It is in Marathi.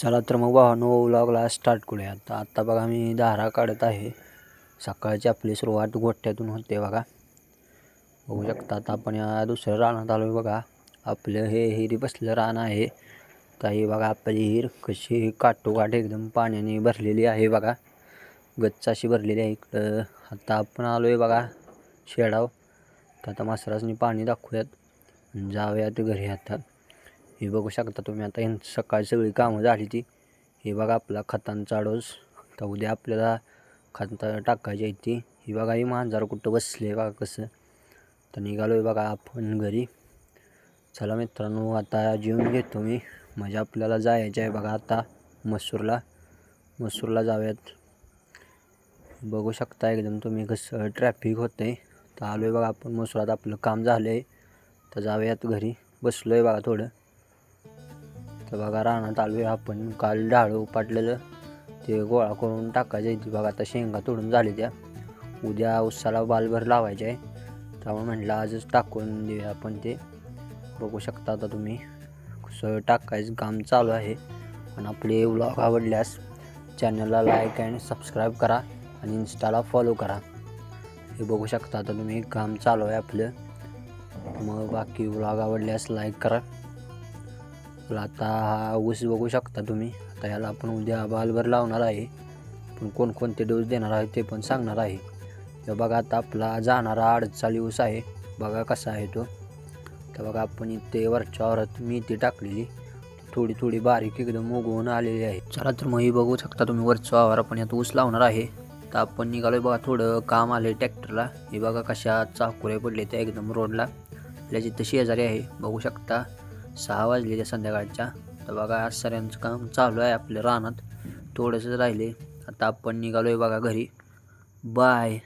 चला तर मग भावानो व्लॉगला स्टार्ट करूया. आता बघा मी दारा काढत आहे. सकाळची आपली सुरुवात गोठ्यातून होते बघा. बघू शकता आता आपण या दुसऱ्या रानात आलो आहे बघा. आपलं हे हिरी बसलं रान आहे. ताई बघा आपली हिर कशी काठोकाठ एकदम पाण्याने भरलेली आहे बघा. गच्च अशी भरलेली आहे. इकडं आता आपण आलो आहे बघा शेडाव. तर आता मसरासनी पाणी दाखवूयात जाऊयात घरी. आता हे बघू शकता तुम्ही. आता सकाळी सगळी कामं झाली ती. हे बघा आपला खतांचा डोस. तर उद्या आपल्याला खत टाकायची आहे ती. ही बघा ही मांजर कुठं बसले बघा कसं. तर निघालो आहे बघा आपण घरी. चला मित्रांनो आता जेवून घेतो मी. म्हणजे आपल्याला जायचं आहे बघा आता मसूरला जाऊयात. बघू शकता एकदम तुम्ही कसं ट्रॅफिक होतं आहे. तर आलो आहे बघा आपण मसूरात. आपलं काम झालं आहे तर जाऊयात घरी. बसलो आहे बघा थोडं. तर बघा रानात आलो आहे आपण. काल डाळं उपाटलेलं ते गोळा करून टाकायचं आहे. बघा आता शेंगा तोडून झाले त्या. उद्या उसाला बालभर लावायचे आहे. त्यामुळे म्हटलं आजच टाकून देऊया आपण ते. बघू शकता आता तुम्ही कसं टाकायचं काम चालू आहे. आणि आपले व्लॉग आवडल्यास चॅनलला लाईक अँड सबस्क्राईब करा आणि इंस्टाला फॉलो करा. हे बघू शकता आता तुम्ही काम चालू आहे आपलं. मग बाकी व्लॉग आवडल्यास लाईक करा. आता हा ऊस बघू शकता तुम्ही. आता याला आपण उद्या बालभर लावणार आहे. पण कोणकोणते डोस देणार आहे ते पण सांगणार आहे. तर बघा आता आपला जाणारा 48 ऊस आहे. बघा कसा आहे तो. तर बघा आपण इथे वरच्या वावरात मेथी टाकलेली थोडी थोडी बारीक एकदम उगवून आलेली आहे. चला तर मग ही बघू शकता तुम्ही वरचा वावर आपण यात ऊस लावणार आहे. तर आपण निघालो बघा. थोडं काम आले ट्रॅक्टरला. हे बघा कशा चाकुरे पडले त्या एकदम रोडला. आपल्या जिथं शेजारी आहे बघू शकता. 6 वाजले त्या संध्याकाळच्या. तर बघा सऱ्यांचं काम चालू आहे आपल्या रानात. थोडंसं राहिले. आता आपण निघालो आहे बघा घरी. बाय.